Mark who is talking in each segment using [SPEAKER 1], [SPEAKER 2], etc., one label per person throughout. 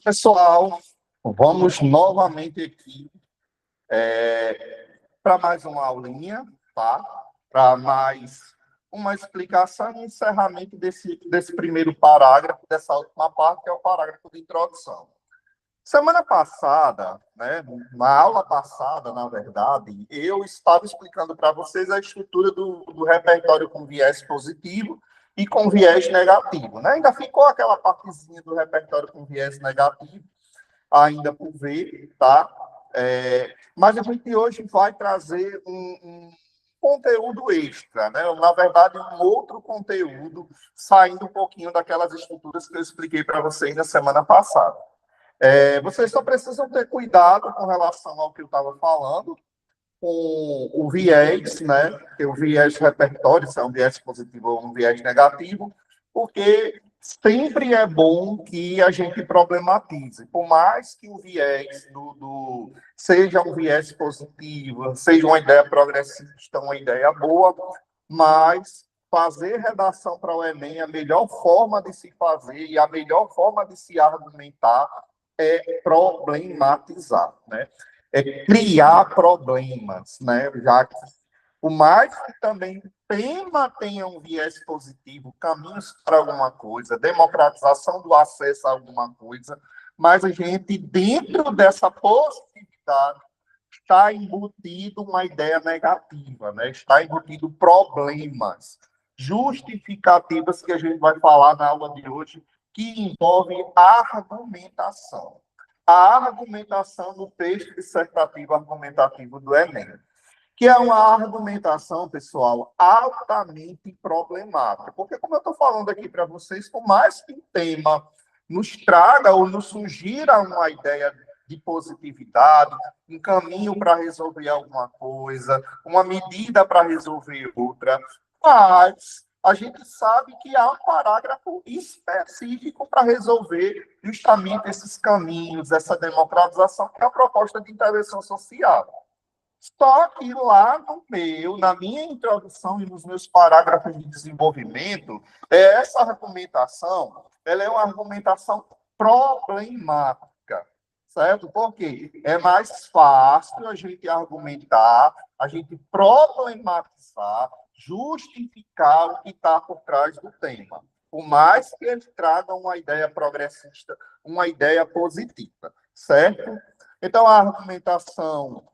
[SPEAKER 1] Pessoal, vamos novamente aqui para mais uma aulinha, tá? Para mais uma explicação e encerramento desse primeiro parágrafo, dessa última parte, que é o parágrafo de introdução. Semana passada, né, na aula passada, na verdade, eu estava explicando para vocês a estrutura do repertório com viés positivo e com viés negativo, né? Ainda ficou aquela partezinha do repertório com viés negativo, ainda por ver, tá? Mas a gente hoje vai trazer um conteúdo extra, né? Na verdade, um outro conteúdo, saindo um pouquinho daquelas estruturas que eu expliquei para vocês na semana passada. Vocês só precisam ter cuidado com relação ao que eu estava falando, com o viés, né? Que o viés repertório, se é um viés positivo ou um viés negativo, porque sempre é bom que a gente problematize. Por mais que o viés seja um viés positivo, seja uma ideia progressista, uma ideia boa, mas fazer redação para o Enem, a melhor forma de se fazer e a melhor forma de se argumentar é problematizar, né? É criar problemas, né? Já que, por mais que também o tema tenha um viés positivo, caminhos para alguma coisa, democratização do acesso a alguma coisa, mas a gente, dentro dessa possibilidade, está embutido uma ideia negativa, né? Está embutido problemas, justificativas que a gente vai falar na aula de hoje, que envolve argumentação. A argumentação no texto dissertativo argumentativo do Enem, que é uma argumentação, pessoal, altamente problemática. Porque, como eu estou falando aqui para vocês, por mais que o tema nos traga ou nos sugira uma ideia de positividade, um caminho para resolver alguma coisa, uma medida para resolver outra, mas a gente sabe que há um parágrafo específico para resolver justamente esses caminhos, essa democratização, que é a proposta de intervenção social. Só que lá no meio, na minha introdução e nos meus parágrafos de desenvolvimento, essa argumentação, ela é uma argumentação problemática, certo? Porque é mais fácil a gente argumentar, a gente problematizar, justificar o que está por trás do tema, por mais que ele traga uma ideia progressista, uma ideia positiva, certo? Então, a argumentação,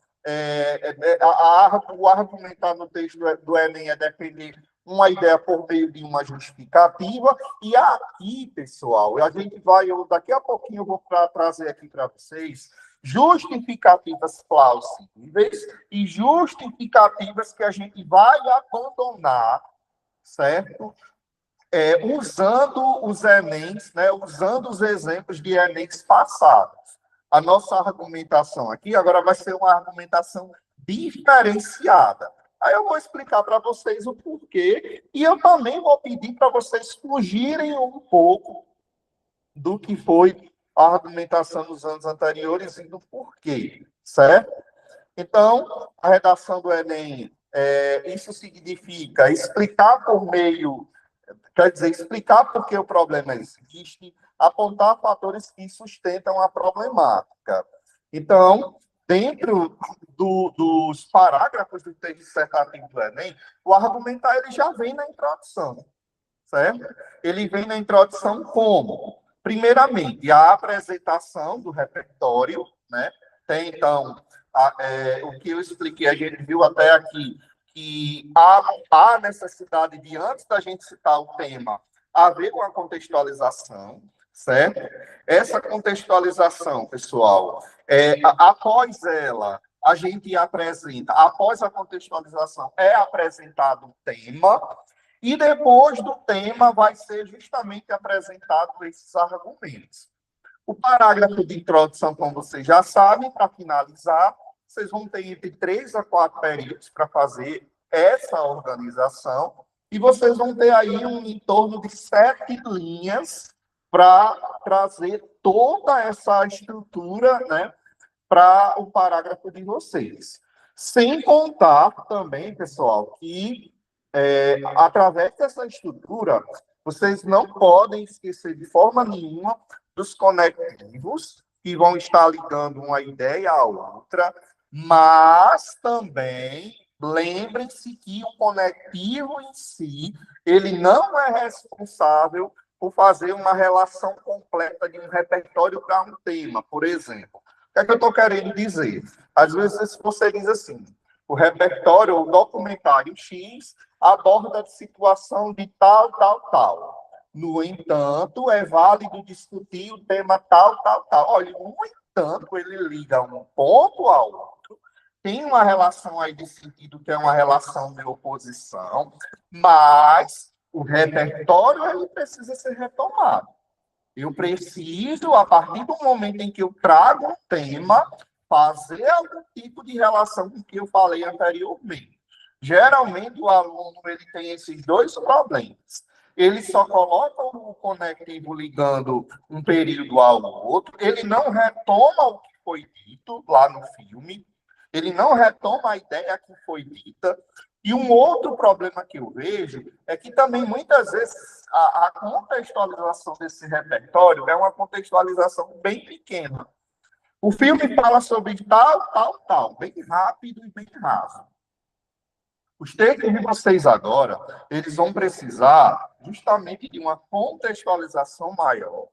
[SPEAKER 1] o argumentar no texto do Enem é defender uma ideia por meio de uma justificativa, e aqui, pessoal, a gente vai, daqui a pouquinho eu vou trazer aqui para vocês justificativas plausíveis e justificativas que a gente vai abandonar, certo? Usando os Enems, né? Usando os exemplos de Enems passados. A nossa argumentação aqui agora vai ser uma argumentação diferenciada. Aí eu vou explicar para vocês o porquê, e eu também vou pedir para vocês fugirem um pouco do que foi a argumentação nos anos anteriores e do porquê, certo? Então, a redação do Enem, isso significa explicar por meio, quer dizer, explicar por que o problema existe, apontar fatores que sustentam a problemática. Então, dentro dos parágrafos do texto dissertativo do Enem, o argumentar ele já vem na introdução, certo? Ele vem na introdução como? Primeiramente, a apresentação do repertório, né? Tem, então, o que eu expliquei, a gente viu até aqui, que há necessidade de, antes da gente citar o tema, haver uma contextualização, certo? Essa contextualização, pessoal, após ela, a gente apresenta, após a contextualização, é apresentado o tema, e depois do tema vai ser justamente apresentado esses argumentos. O parágrafo de introdução, como vocês já sabem, para finalizar, vocês vão ter entre 3 a 4 períodos para fazer essa organização, e vocês vão ter aí em torno de 7 linhas para trazer toda essa estrutura, né, para o parágrafo de vocês. Sem contar também, pessoal, que através dessa estrutura, vocês não podem esquecer de forma nenhuma dos conectivos, que vão estar ligando uma ideia à outra, mas também lembrem-se que o conectivo em si, ele não é responsável por fazer uma relação completa de um repertório para um tema, por exemplo. O que é que eu estou querendo dizer? Às vezes você diz assim, o repertório, o documentário X, aborda a situação de tal, tal, tal. No entanto, é válido discutir o tema tal, tal, tal. Olha, no entanto, ele liga um ponto ao outro, tem uma relação aí de sentido que é uma relação de oposição, mas o repertório ele precisa ser retomado. Eu preciso, a partir do momento em que eu trago um tema, fazer algum tipo de relação com o que eu falei anteriormente. Geralmente, o aluno ele tem esses dois problemas. Ele só coloca o conectivo ligando um período ao outro, ele não retoma o que foi dito lá no filme, ele não retoma a ideia que foi dita. E um outro problema que eu vejo é que também, muitas vezes, a contextualização desse repertório é uma contextualização bem pequena. O filme fala sobre tal, tal, tal, bem rápido e bem raso. Os textos de vocês agora, eles vão precisar justamente de uma contextualização maior.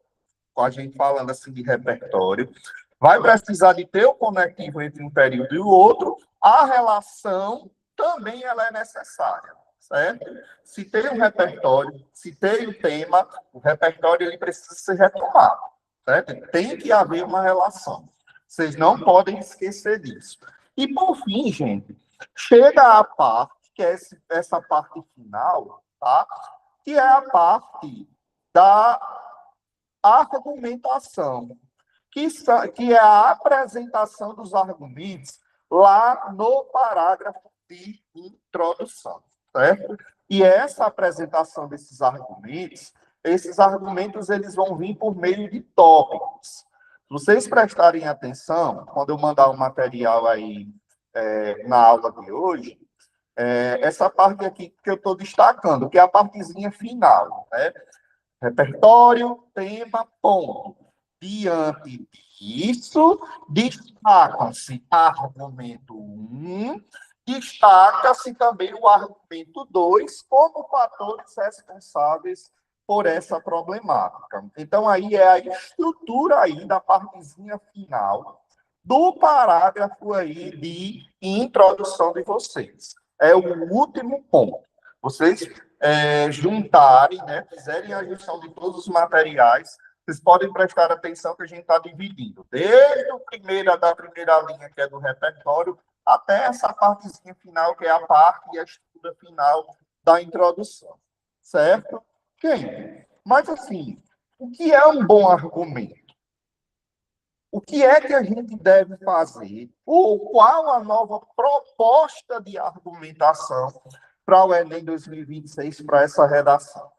[SPEAKER 1] Com a gente falando assim de repertório, vai precisar de ter o conectivo entre um período e o outro, a relação também ela é necessária, certo? Se tem um repertório, se tem o tema, o repertório ele precisa ser retomado, certo? Tem que haver uma relação. Vocês não podem esquecer disso. E por fim, gente, chega a parte, que é essa parte final, tá? Que é a parte da argumentação, que é a apresentação dos argumentos lá no parágrafo de introdução, certo? E essa apresentação desses argumentos, eles vão vir por meio de tópicos. Se vocês prestarem atenção, quando eu mandar o material aí na aula de hoje, essa parte aqui que eu estou destacando, que é a partezinha final, né? Repertório, tema, ponto. Diante disso, destaca-se argumento 1, destaca-se também o argumento 2 como fatores responsáveis por essa problemática. Então, aí é a estrutura aí da partezinha final do parágrafo aí de introdução de vocês. É o último ponto. Vocês juntarem, né, fizerem a gestão de todos os materiais, vocês podem prestar atenção que a gente está dividindo, desde da primeira linha, que é do repertório, até essa partezinha final, que é a parte e a estrutura final da introdução. Certo? Gente, mas assim, o que é um bom argumento? O que é que a gente deve fazer? Ou qual a nova proposta de argumentação para o Enem 2026, para essa redação?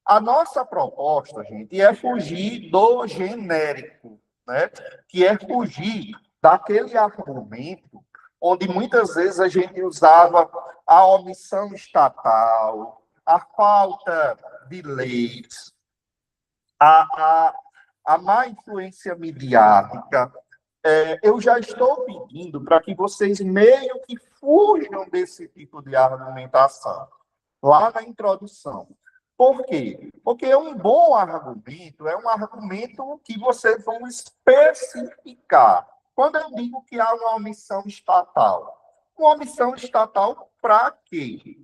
[SPEAKER 1] A nossa proposta, gente, é fugir do genérico, né? Que é fugir daquele argumento onde muitas vezes a gente usava a omissão estatal, a falta de leis, a má influência midiática. Eu já estou pedindo para que vocês meio que fujam desse tipo de argumentação lá na introdução. Por quê? Porque um bom argumento é um argumento que vocês vão especificar. Quando eu digo que há uma omissão estatal, uma omissão estatal para quê?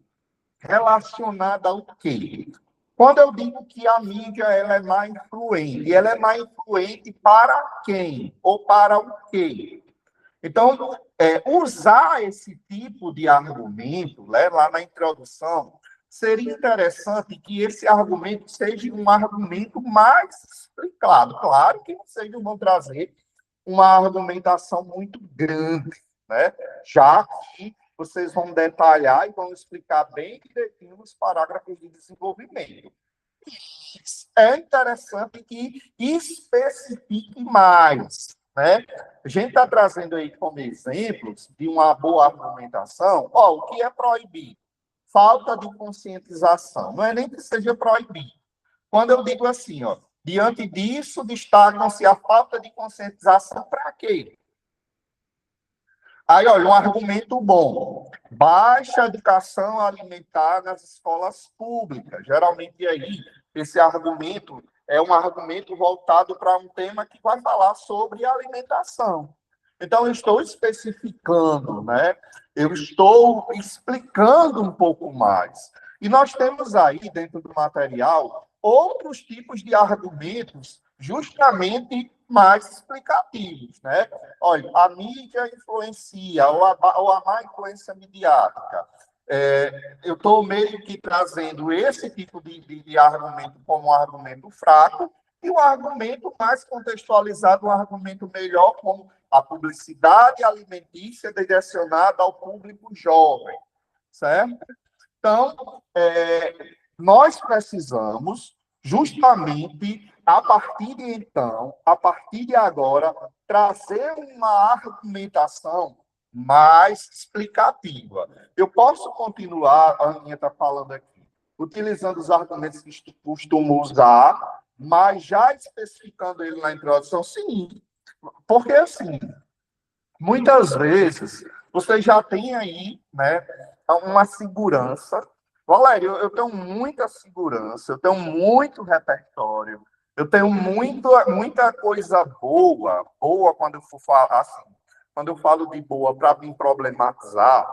[SPEAKER 1] Relacionada ao quê? Quando eu digo que a mídia ela é má influente, ela é má influente para quem? Ou para o quê? Então, usar esse tipo de argumento, né, lá na introdução, seria interessante que esse argumento seja um argumento mais explicado. Claro que vocês não vão trazer uma argumentação muito grande, né? Já que vocês vão detalhar e vão explicar bem direitinho os parágrafos de desenvolvimento. É interessante que especifique mais, né? A gente está trazendo aí como exemplos de uma boa argumentação, o que é proibido? Falta de conscientização. Não é nem que seja proibido. Quando eu digo assim, Diante disso, destacam-se a falta de conscientização para quê? Aí, olha, um argumento bom. Baixa educação alimentar nas escolas públicas. Geralmente, aí, esse argumento é um argumento voltado para um tema que vai falar sobre alimentação. Então, eu estou especificando, né? Eu estou explicando um pouco mais. E nós temos aí, dentro do material, outros tipos de argumentos justamente mais explicativos, né? Olha, a mídia influencia, ou a má influência midiática. Eu estou meio que trazendo esse tipo de argumento como um argumento fraco, e o argumento mais contextualizado, um argumento melhor, como a publicidade alimentícia direcionada ao público jovem, certo? Então, nós precisamos justamente, a partir de então, a partir de agora, trazer uma argumentação mais explicativa. Eu posso continuar, a Aninha está falando aqui, utilizando os argumentos que costumo usar, mas já especificando ele na introdução, sim. Porque, assim, muitas vezes, você já tem aí, né, uma segurança. Valério, eu tenho muita segurança, eu tenho muito repertório, eu tenho muita coisa boa quando eu for falar assim, quando eu falo de boa para me problematizar,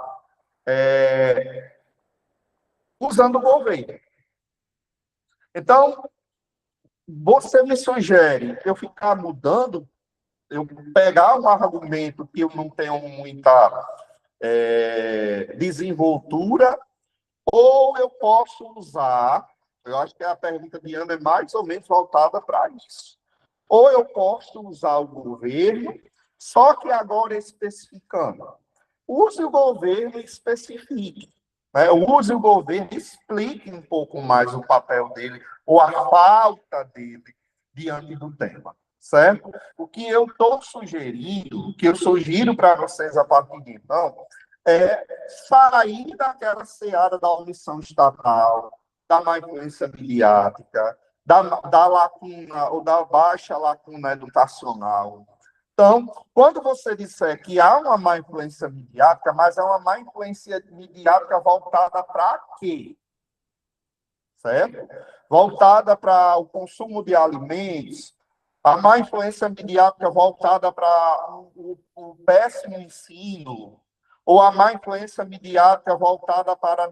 [SPEAKER 1] usando o governo. Então, você me sugere eu ficar mudando, eu pegar um argumento que eu não tenho muita desenvoltura, ou eu posso usar, eu acho que a pergunta de Ana é mais ou menos voltada para isso. Ou eu posso usar o governo, só que agora especificando. Use o governo e especifique. Né? Use o governo e explique um pouco mais o papel dele, ou a falta dele diante do tema. Certo? O que eu estou sugerindo, o que eu sugiro para vocês a partir de então, é sair daquela seara da omissão estatal, da má influência midiática, da lacuna ou da baixa lacuna educacional. Então, quando você disser que há uma má influência midiática, mas é uma má influência midiática voltada para quê? Certo? Voltada para o consumo de alimentos, a má influência midiática voltada para o péssimo ensino, ou a má influência midiática voltada para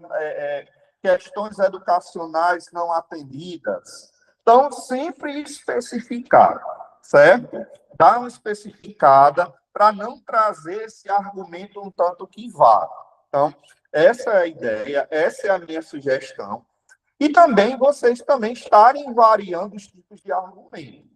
[SPEAKER 1] questões educacionais não atendidas. Então, sempre especificar, certo? Dar uma especificada para não trazer esse argumento um tanto que vá. Então, essa é a ideia, essa é a minha sugestão. E também vocês também estarem variando os tipos de argumento.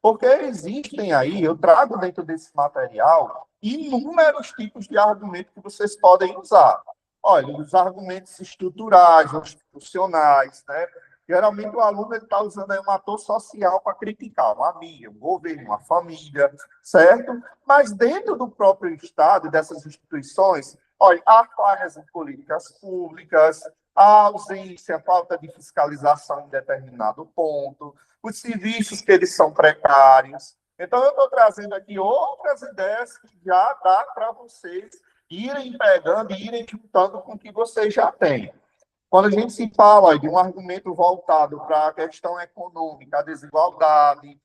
[SPEAKER 1] Porque existem aí, eu trago dentro desse material, inúmeros tipos de argumento que vocês podem usar. Olha, os argumentos estruturais, institucionais, né? Geralmente o aluno está usando aí um ator social para criticar uma amiga, um governo, uma família, certo? Mas dentro do próprio Estado, dessas instituições, olha, há falhas em políticas públicas, a ausência, a falta de fiscalização em determinado ponto, os serviços que eles são precários. Então, eu estou trazendo aqui outras ideias que já dá para vocês irem pegando e irem juntando com o que vocês já têm. Quando a gente se fala de um argumento voltado para a questão econômica, a desigualdade,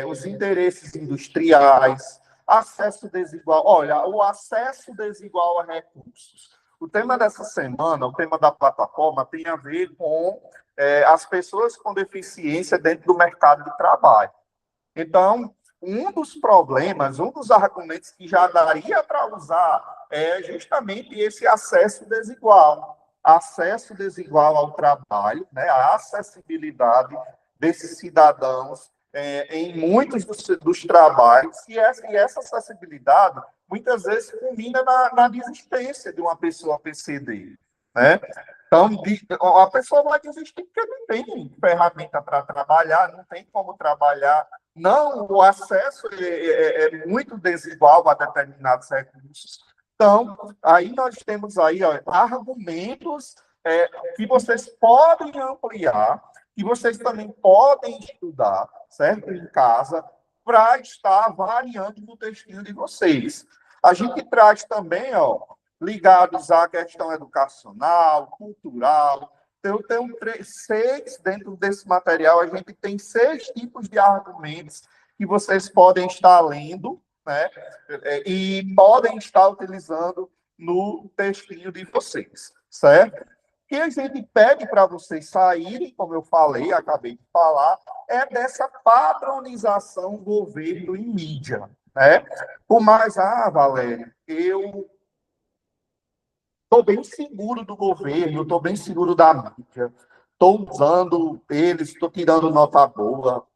[SPEAKER 1] os interesses industriais, acesso desigual. Olha, o acesso desigual a recursos. O tema dessa semana, o tema da plataforma, tem a ver com as pessoas com deficiência dentro do mercado de trabalho. Então, um dos problemas, um dos argumentos que já daria para usar é justamente esse acesso desigual. Acesso desigual ao trabalho, né? A acessibilidade desses cidadãos em muitos dos trabalhos, e essa acessibilidade muitas vezes culmina na desistência de uma pessoa PCD, né? Então, a pessoa vai desistir porque não tem ferramenta para trabalhar, não tem como trabalhar. Não, o acesso é muito desigual a determinados recursos. Então, aí nós temos aí argumentos que vocês podem ampliar, que vocês também podem estudar, certo? Em casa, para estar variando no textinho de vocês. A gente traz também, ó, ligados à questão educacional, cultural. Eu tenho seis, dentro desse material, a gente tem 6 tipos de argumentos que vocês podem estar lendo, né? E podem estar utilizando no textinho de vocês, certo? O que a gente pede para vocês saírem, como eu falei, acabei de falar, é dessa padronização governo e mídia, né? Por mais, Valério, eu estou bem seguro do governo, estou bem seguro da mídia, estou usando eles, estou tirando nota boa,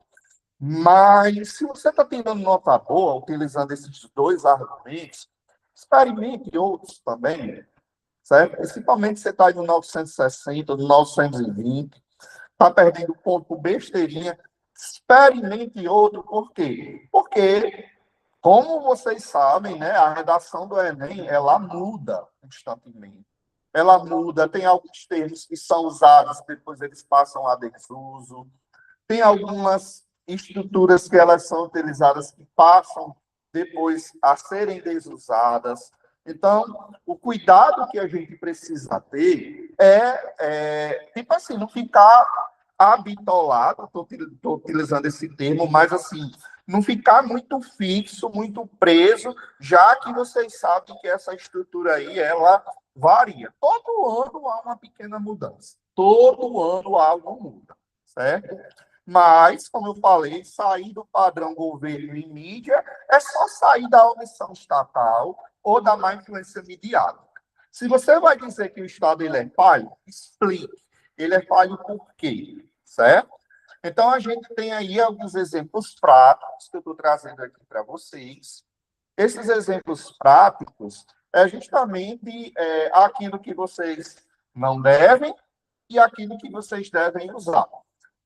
[SPEAKER 1] mas se você está tirando nota boa, utilizando esses 2 argumentos, experimente outros também, certo? Principalmente se você está no 960, no 920, está perdendo ponto por besteirinha, experimente outro, por quê? Porque, como vocês sabem, né, a redação do Enem, ela muda constantemente. Ela muda, tem alguns termos que são usados, depois eles passam a desuso, tem algumas estruturas que elas são utilizadas que passam depois a serem desusadas. Então, o cuidado que a gente precisa ter tipo assim, não ficar habitolado, estou utilizando esse termo, mas assim, não ficar muito fixo, muito preso, já que vocês sabem que essa estrutura aí, ela varia. Todo ano há uma pequena mudança. Todo ano algo muda, certo? Mas, como eu falei, sair do padrão governo e mídia é só sair da omissão estatal ou da má influência midiática. Se você vai dizer que o Estado ele é falho, explique. Ele é falho por quê? Certo? Então, a gente tem aí alguns exemplos práticos que eu estou trazendo aqui para vocês. Esses exemplos práticos é justamente aquilo que vocês não devem e aquilo que vocês devem usar.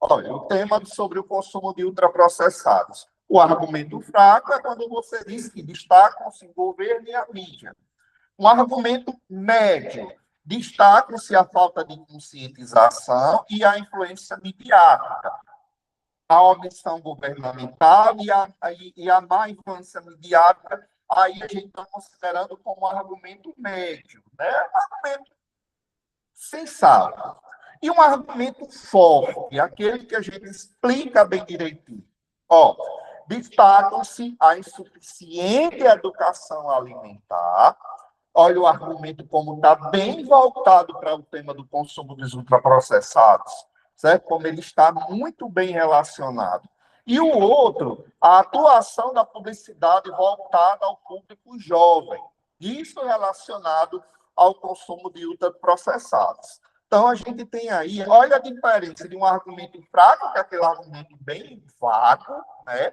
[SPEAKER 1] Olha, o tema sobre o consumo de ultraprocessados. O argumento fraco é quando você diz que destacam-se o governo e a mídia. Um argumento médio, destacam-se a falta de conscientização e a influência midiática, a omissão governamental e a má influência midiática, aí a gente está considerando como um argumento médio, né? Argumento sensato. E um argumento forte, aquele que a gente explica bem direitinho. Ó, destacam-se a insuficiente educação alimentar. Olha o argumento como está bem voltado para o tema do consumo dos ultraprocessados, certo? Como ele está muito bem relacionado. E o outro, a atuação da publicidade voltada ao público jovem. Isso relacionado ao consumo de ultraprocessados. Então, a gente tem aí, olha a diferença de um argumento fraco, que é aquele argumento bem vago, né?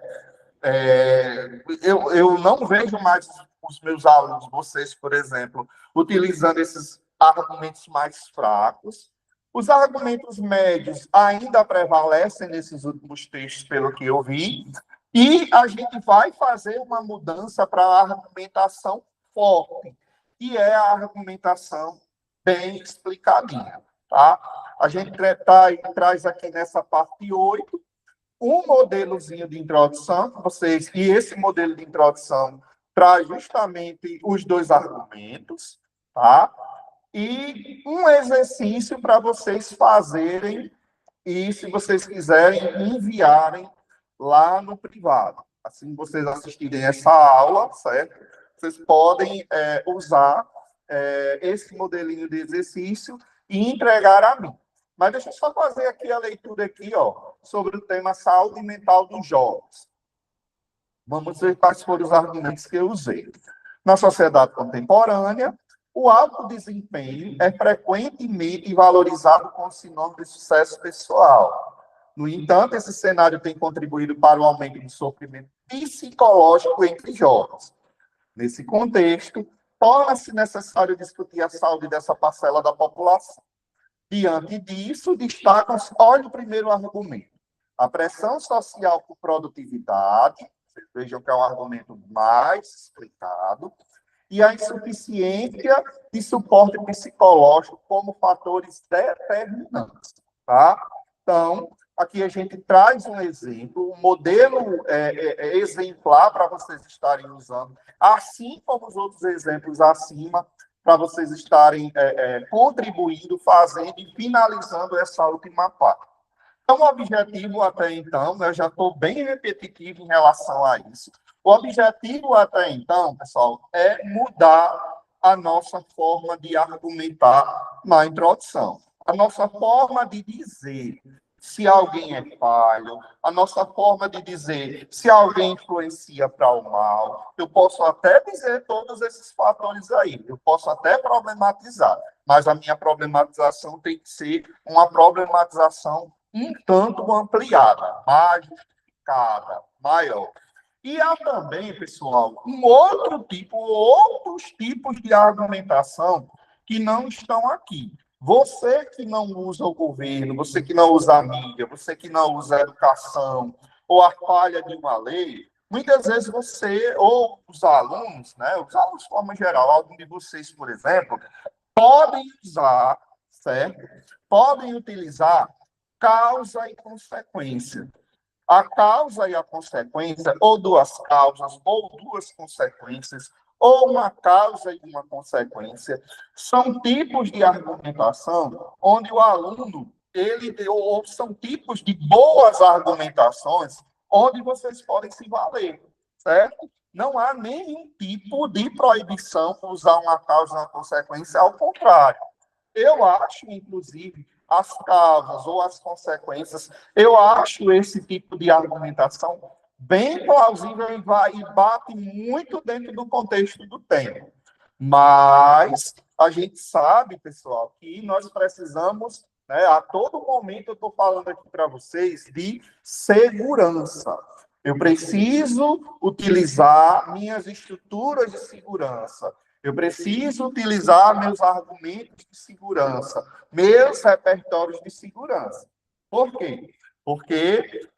[SPEAKER 1] Eu não vejo mais os meus alunos, vocês, por exemplo, utilizando esses argumentos mais fracos. Os argumentos médios ainda prevalecem nesses últimos textos, pelo que eu vi, e a gente vai fazer uma mudança para a argumentação forte, que é a argumentação bem explicadinha, tá? A gente traz aqui nessa parte 8 um modelozinho de introdução, vocês, e esse modelo de introdução traz justamente os 2 argumentos, tá? E um exercício para vocês fazerem e, se vocês quiserem, enviarem lá no privado. Assim, vocês assistirem essa aula, certo? Vocês podem usar esse modelinho de exercício e entregar a mim. Mas deixa eu só fazer aqui a leitura aqui, ó, sobre o tema saúde mental dos jovens. Vamos ver quais foram os argumentos que eu usei. Na sociedade contemporânea, o alto desempenho é frequentemente valorizado como sinônimo de sucesso pessoal. No entanto, esse cenário tem contribuído para o aumento do sofrimento psicológico entre jovens. Nesse contexto, torna-se necessário discutir a saúde dessa parcela da população. Diante disso, destacam-se, olha o primeiro argumento, a pressão social por produtividade, vocês vejam que é um argumento mais explicado, e a insuficiência de suporte psicológico como fatores determinantes, tá? Então, aqui a gente traz um exemplo, um modelo exemplar para vocês estarem usando, assim como os outros exemplos acima, para vocês estarem contribuindo, fazendo e finalizando essa última parte. Então, o objetivo até então, né, eu já estou bem repetitivo em relação a isso. O objetivo até então, pessoal, é mudar a nossa forma de argumentar na introdução. A nossa forma de dizer se alguém é falho, a nossa forma de dizer se alguém influencia para o mal. Eu posso até dizer todos esses fatores aí, eu posso até problematizar, mas a minha problematização tem que ser uma problematização um tanto ampliada, mais justificada, maior. E há também, pessoal, outros tipos de argumentação que não estão aqui. Você que não usa o governo, você que não usa a mídia, você que não usa a educação, ou a falha de uma lei, muitas vezes você, ou os alunos, né, os alunos de forma geral, alguns de vocês, por exemplo, podem usar, certo? Podem utilizar causa e consequência. A causa e a consequência, ou duas causas, ou duas consequências, ou uma causa e uma consequência, são tipos de argumentação onde o aluno, ou são tipos de boas argumentações onde vocês podem se valer, certo? Não há nenhum tipo de proibição por usar uma causa e uma consequência, ao contrário. Eu acho, inclusive, as causas ou as consequências, eu acho esse tipo de argumentação bem plausível e bate muito dentro do contexto do tema. Mas a gente sabe, pessoal, que nós precisamos, né, a todo momento eu estou falando aqui para vocês de segurança. Eu preciso utilizar minhas estruturas de segurança. Eu preciso utilizar meus argumentos de segurança, meus repertórios de segurança. Por quê? Porque,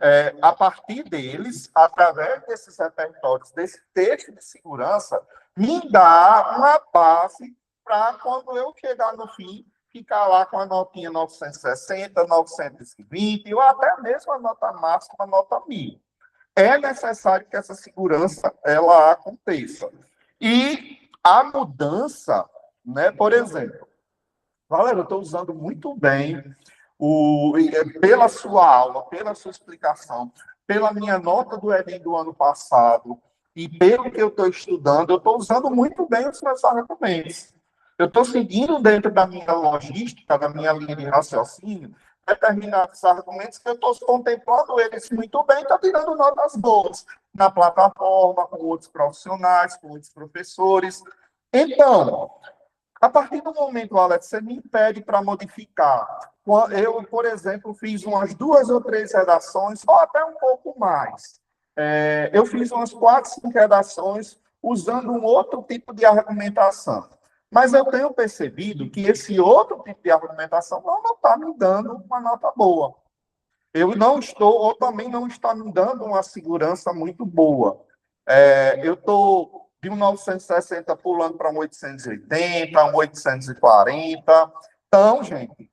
[SPEAKER 1] a partir deles, através desses repertórios, desse texto de segurança, me dá uma base para, quando eu chegar no fim, ficar lá com a notinha 960, 920, ou até mesmo a nota máxima, a nota 1000. É necessário que essa segurança ela aconteça. E a mudança, né, por exemplo, galera, eu estou usando muito bem pela sua aula, pela sua explicação, pela minha nota do Enem do ano passado e pelo que eu estou estudando, eu estou usando muito bem os meus argumentos. Eu estou seguindo dentro da minha logística, da minha linha de raciocínio, determinados argumentos que eu estou contemplando eles muito bem, estou tirando notas boas na plataforma, com outros profissionais, com outros professores. Então, a partir do momento, Alex, você me pede para modificar. Eu, por exemplo, fiz umas 2 ou 3 redações, ou até um pouco mais. Eu fiz umas 4, 5 redações usando um outro tipo de argumentação. Mas eu tenho percebido que esse outro tipo de argumentação não está me dando uma nota boa. Eu não estou, ou também não está me dando uma segurança muito boa. Eu estou de um 960 pulando para um 880, um 840. Então, gente,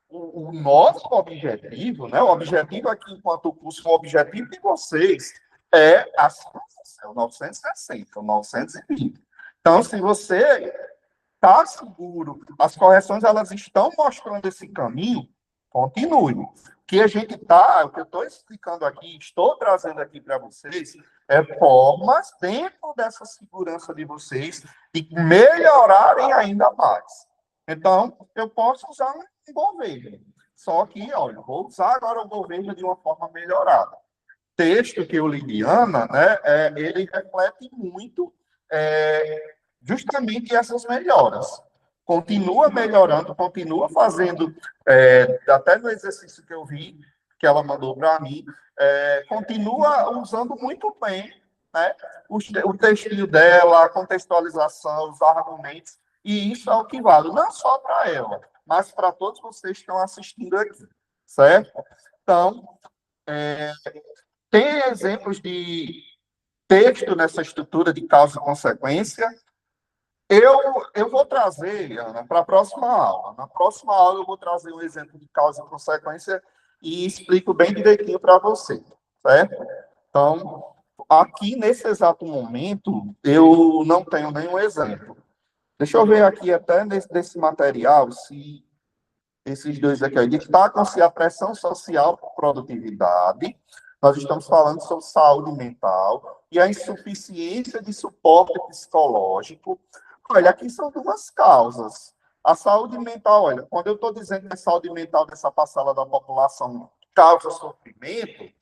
[SPEAKER 1] o nosso objetivo, né? O objetivo aqui, enquanto curso, o objetivo de vocês é o 960, o 920. Então, se você está seguro, as correções elas estão mostrando esse caminho, continue. O que eu estou explicando aqui, estou trazendo aqui para vocês, é formas dentro dessa segurança de vocês de melhorarem ainda mais. Então, eu posso usar um governo, só que, olha, vou usar agora o governo de uma forma melhorada. Texto que o Liliana, né, ele reflete muito justamente essas melhoras. Continua melhorando, continua fazendo, até no exercício que eu vi, que ela mandou para mim, continua usando muito bem, né, o textinho dela, a contextualização, os argumentos, e isso é o que vale, não só para ela, mas para todos vocês que estão assistindo aqui, certo? Então, tem exemplos de texto nessa estrutura de causa e consequência, Eu vou trazer, Ana, para a próxima aula. Na próxima aula, eu vou trazer um exemplo de causa e consequência e explico bem direitinho para você, certo? Então, aqui nesse exato momento, eu não tenho nenhum exemplo. Deixa eu ver aqui até desse material se esses dois aqui, ó, destacam-se a pressão social por produtividade, nós estamos falando sobre saúde mental, e a insuficiência de suporte psicológico. Olha, aqui são duas causas. A saúde mental, olha, quando eu estou dizendo que a saúde mental dessa parcela da população causa sofrimento,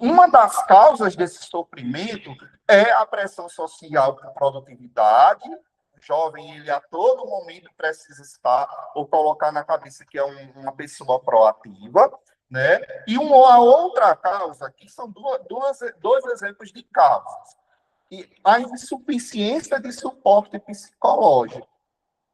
[SPEAKER 1] uma das causas desse sofrimento é a pressão social por produtividade. O jovem, ele a todo momento precisa estar ou colocar na cabeça que é uma pessoa proativa, né? E uma outra causa, aqui são dois exemplos de causas. E a insuficiência de suporte psicológico,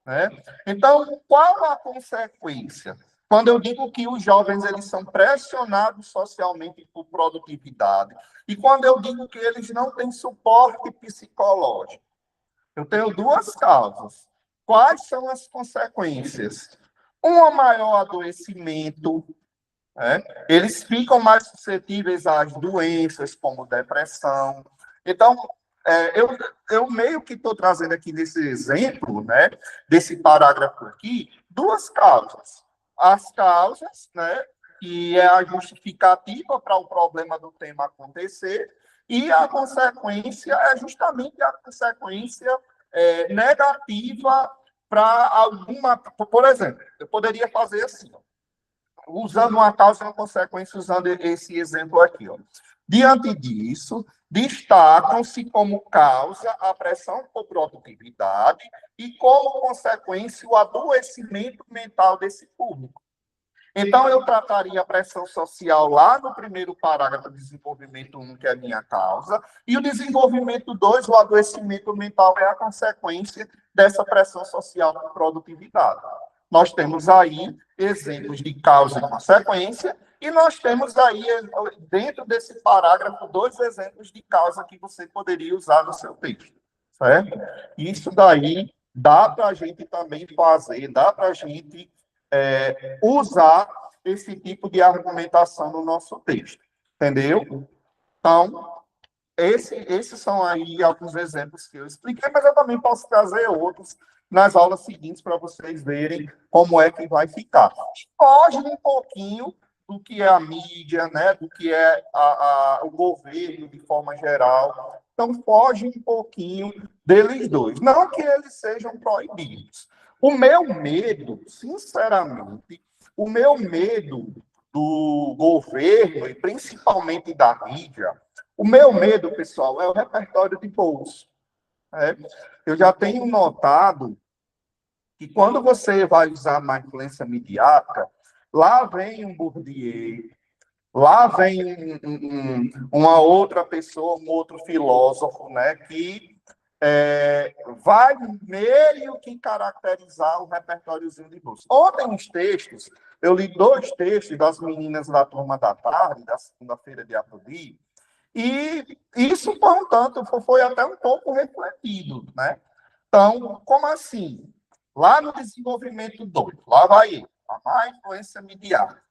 [SPEAKER 1] né? Então, qual a consequência? Quando eu digo que os jovens eles são pressionados socialmente por produtividade, e quando eu digo que eles não têm suporte psicológico, eu tenho duas causas. Quais são as consequências? Um maior adoecimento, né? Eles ficam mais suscetíveis às doenças, como depressão. Então, eu meio que estou trazendo aqui nesse exemplo, né, desse parágrafo aqui, duas causas. As causas, né, que é a justificativa para o problema do tema acontecer, e a consequência é justamente a consequência negativa para alguma. Por exemplo, eu poderia fazer assim, ó, usando uma causa e uma consequência, usando esse exemplo aqui. Ó. Diante disso, destacam-se como causa a pressão por produtividade e, como consequência, o adoecimento mental desse público. Então, eu trataria a pressão social lá no primeiro parágrafo do desenvolvimento 1, que é a minha causa, e o desenvolvimento 2, o adoecimento mental, é a consequência dessa pressão social por produtividade. Nós temos aí exemplos de causa e consequência, e nós temos aí, dentro desse parágrafo, dois exemplos de causa que você poderia usar no seu texto, certo? Isso daí dá para a gente também fazer, dá para a gente usar esse tipo de argumentação no nosso texto, entendeu? Então, esses são aí alguns exemplos que eu expliquei, mas eu também posso trazer outros nas aulas seguintes para vocês verem como é que vai ficar. Foge um pouquinho do que é a mídia, né, do que é o governo de forma geral. Então, foge um pouquinho deles dois. Não que eles sejam proibidos. O meu medo, sinceramente, o meu medo do governo, e principalmente da mídia, o meu medo, pessoal, é o repertório de bolso. Né? Eu já tenho notado que quando você vai usar uma influência midiática, lá vem um Bourdieu, lá vem uma outra pessoa, um outro filósofo, né, que vai meio que caracterizar o repertóriozinho de bolso. Ontem, nos textos, eu li dois textos das meninas da turma da tarde, da segunda-feira de abril, e isso foi um tanto, foi até um pouco refletido, né? Então, como assim? Lá no desenvolvimento 2, lá vai ele, a má influência midiática.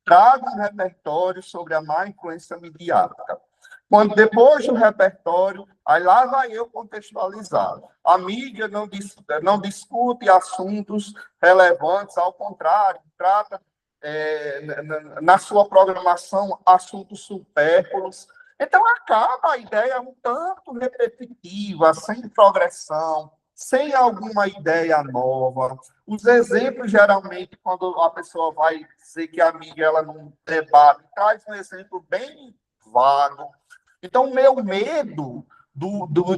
[SPEAKER 1] Traga um repertório sobre a má influência midiática. Quando depois do repertório, aí lá vai eu contextualizar. A mídia não discute assuntos relevantes, ao contrário, trata na sua programação assuntos supérfluos. Então acaba a ideia um tanto repetitiva, sem progressão, sem alguma ideia nova. Os exemplos, geralmente, quando a pessoa vai dizer que a mídia ela não debate, traz um exemplo bem vago. Então, o meu medo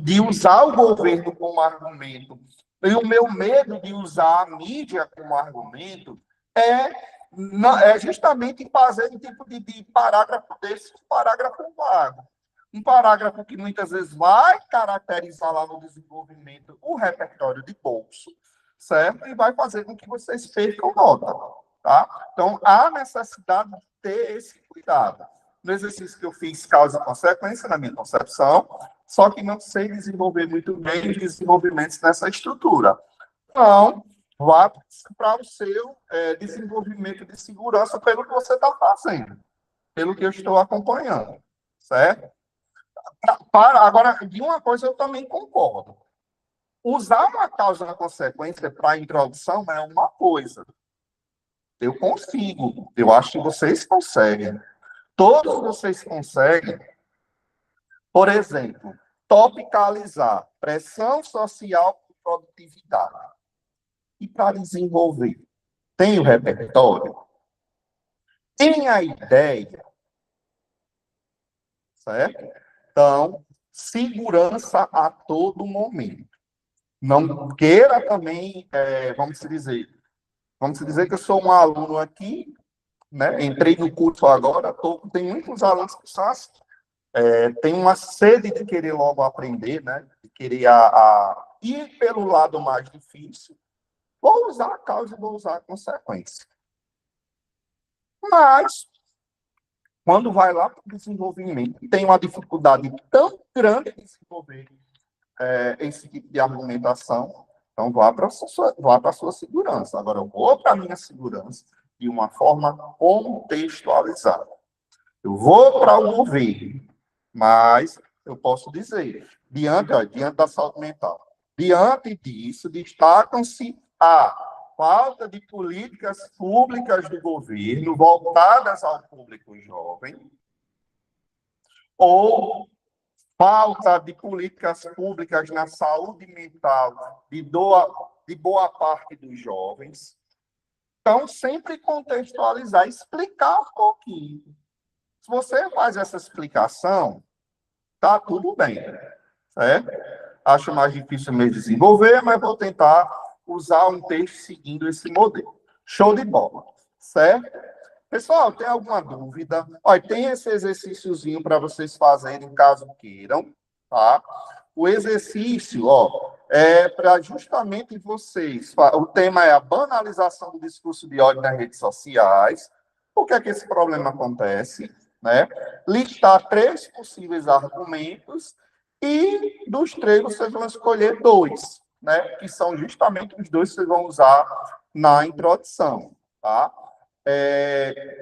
[SPEAKER 1] de usar o governo como argumento e o meu medo de usar a mídia como argumento é justamente fazer um tipo de parágrafo desse, um parágrafo vago. Um parágrafo que muitas vezes vai caracterizar lá no desenvolvimento o repertório de bolso, certo? E vai fazer com que vocês percam nota, tá? Então, há necessidade de ter esse cuidado. no exercício que eu fiz, causa e consequência, na minha concepção, só que não sei desenvolver muito bem os desenvolvimentos nessa estrutura. Então, vá para o seu desenvolvimento de segurança pelo que você está fazendo, pelo que eu estou acompanhando, certo? Agora, de uma coisa eu também concordo. Usar uma causa e consequência para a introdução é uma coisa. Eu consigo. Eu acho que vocês conseguem. Todos vocês conseguem, por exemplo, topicalizar pressão social por produtividade. E para desenvolver, tem o repertório? Tem a ideia? Certo? Então, segurança a todo momento. Não queira também, vamos dizer que eu sou um aluno aqui, né? Entrei no curso agora, tem muitos alunos que são assim, tem uma sede de querer logo aprender, né? De querer ir pelo lado mais difícil. Vou usar a causa e vou usar a consequência. Mas, quando vai lá para o desenvolvimento, tem uma dificuldade tão grande de desenvolver esse tipo de argumentação, então vá para a sua segurança. Agora, eu vou para a minha segurança de uma forma contextualizada. Eu vou para o governo, mas eu posso dizer, diante da saúde mental, diante disso, destacam-se a falta de políticas públicas do governo voltadas ao público jovem, ou falta de políticas públicas na saúde mental de boa parte dos jovens. Então, sempre contextualizar, explicar um pouquinho. Se você faz essa explicação, tá tudo bem, certo? Acho mais difícil mesmo desenvolver, mas vou tentar usar um texto seguindo esse modelo. Show de bola, certo? Pessoal, tem alguma dúvida? Olha, tem esse exercíciozinho para vocês fazerem, caso queiram, tá? O exercício, é para justamente vocês. O tema é a banalização do discurso de ódio nas redes sociais. Por que é que esse problema acontece? Né? Listar 3 possíveis argumentos e dos 3 vocês vão escolher 2, né? Que são justamente os 2 que vocês vão usar na introdução, tá?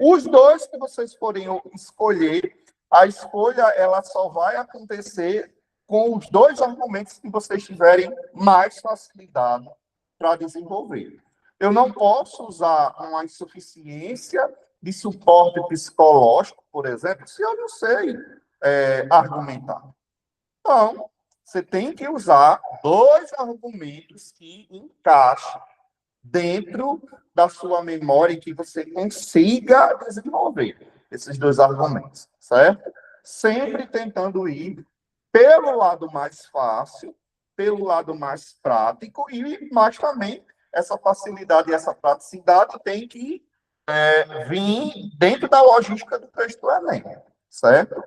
[SPEAKER 1] Os 2 que vocês forem escolher, a escolha ela só vai acontecer com os 2 argumentos que vocês tiverem mais facilidade para desenvolver. Eu não posso usar uma insuficiência de suporte psicológico, por exemplo, se eu não sei argumentar. Então, você tem que usar 2 argumentos que encaixem dentro da sua memória e que você consiga desenvolver esses 2 argumentos, certo? Sempre tentando ir pelo lado mais fácil, pelo lado mais prático, mas também essa facilidade e essa praticidade tem que vir dentro da logística do texto do Enem, certo?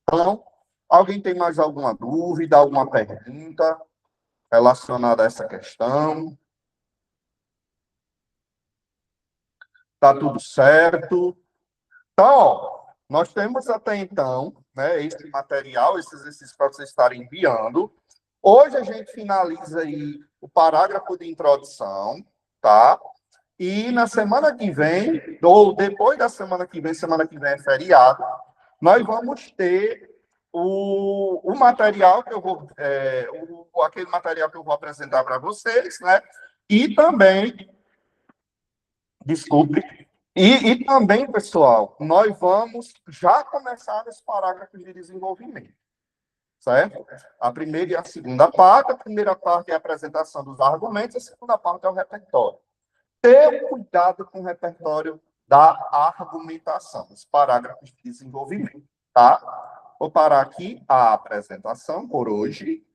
[SPEAKER 1] Então, alguém tem mais alguma dúvida, alguma pergunta relacionada a essa questão? Tá tudo certo? Então, nós temos até então, né, esse material, esse exercício para vocês estarem enviando. Hoje a gente finaliza aí o parágrafo de introdução, tá? E na semana que vem, ou depois da semana que vem é feriado, nós vamos ter o material que eu vou, aquele material que eu vou apresentar para vocês, né? E também, desculpe, e também, pessoal, nós vamos já começar nesse parágrafo de desenvolvimento, certo? A primeira e a segunda parte. A primeira parte é a apresentação dos argumentos, a segunda parte é o repertório. Ter cuidado com o repertório da argumentação, os parágrafos de desenvolvimento, tá? Vou parar aqui a apresentação por hoje